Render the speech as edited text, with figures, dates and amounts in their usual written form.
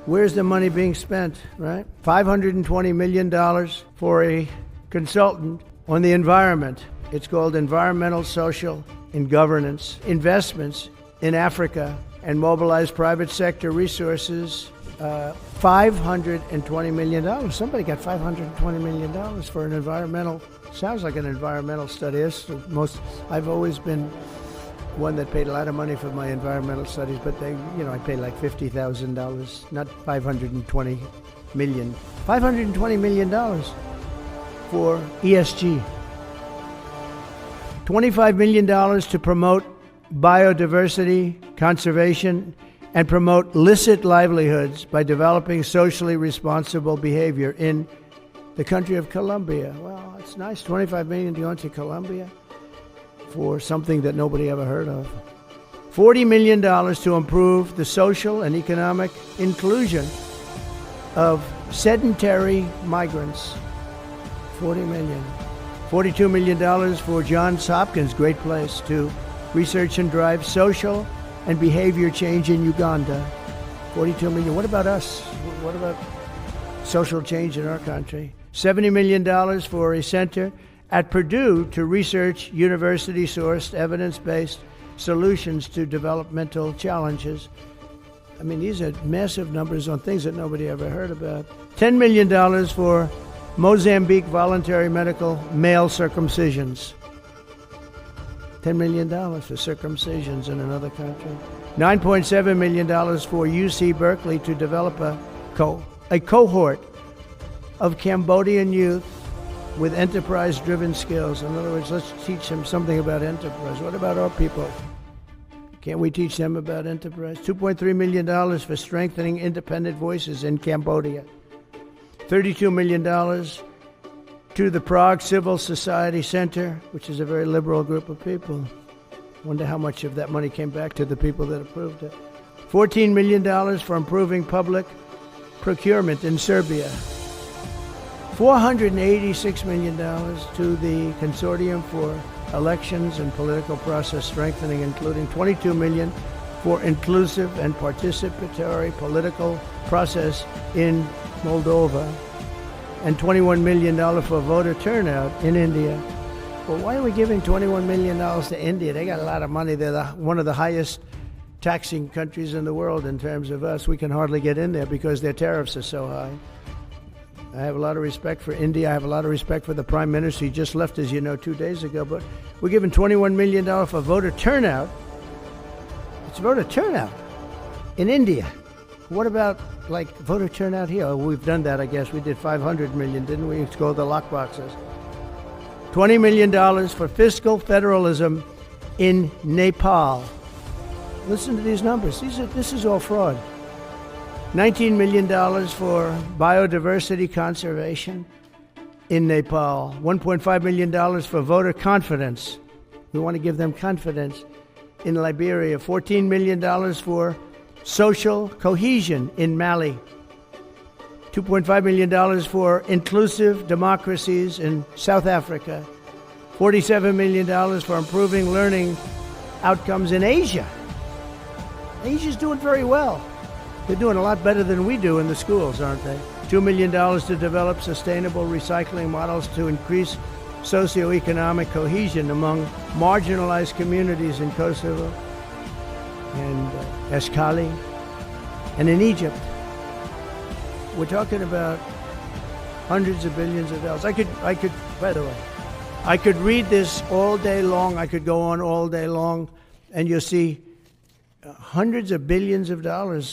Where's the money being spent, right? $520 million for a consultant on the environment. It's called Environmental, Social, and Governance Investments in Africa, and mobilize private sector resources. $520 million. Somebody got $520 million for an environmental, sounds like an environmental study. I've always been one that paid a lot of money for my environmental studies, but I paid like $50,000, not $520 million. $520 million for ESG. $25 million to promote biodiversity, conservation, and promote licit livelihoods by developing socially responsible behavior in the country of Colombia. Well, it's nice, $25 million to go into Colombia for something that nobody ever heard of. $40 million to improve the social and economic inclusion of sedentary migrants. $40 million. $42 million for Johns Hopkins, great place, to research and drive social and behavior change in Uganda. $42 million. What about us? What about social change in our country? $70 million for a center at Purdue to research university-sourced, evidence-based solutions to developmental challenges. I mean, these are massive numbers on things that nobody ever heard about. $10 million for Mozambique voluntary medical male circumcisions. $10 million for circumcisions in another country. $9.7 million for UC Berkeley to develop a cohort of Cambodian youth with enterprise-driven skills. In other words, let's teach them something about enterprise. What about our people? Can't we teach them about enterprise? $2.3 million for strengthening independent voices in Cambodia. $32 million to the Prague Civil Society Center, which is a very liberal group of people. Wonder how much of that money came back to the people that approved it. $14 million for improving public procurement in Serbia. $486 million to the Consortium for Elections and Political Process Strengthening, including $22 million for inclusive and participatory political process in Moldova, and $21 million for voter turnout in India. Well, why are we giving $21 million to India? They got a lot of money. They're one of the highest taxing countries in the world in terms of us. We can hardly get in there because their tariffs are so high. I have a lot of respect for India. I have a lot of respect for the Prime Minister. He just left, as you know, 2 days ago. But we're giving $21 million for voter turnout. It's voter turnout in India. What about, like, voter turnout here? Oh, we've done that, I guess. We did $500 million, didn't we? It's called the lockboxes. $20 million for fiscal federalism in Nepal. Listen to these numbers. This is all fraud. $19 million for biodiversity conservation in Nepal. $1.5 million for voter confidence. We want to give them confidence in Liberia. $14 million for social cohesion in Mali. $2.5 million for inclusive democracies in South Africa. $47 million for improving learning outcomes in Asia. Asia's doing very well. They're doing a lot better than we do in the schools, aren't they? $2 million to develop sustainable recycling models to increase socioeconomic cohesion among marginalized communities in Kosovo and Escali and in Egypt. We're talking about hundreds of billions of dollars. I could, by the way, I could read this all day long. I could go on all day long, and you'll see hundreds of billions of dollars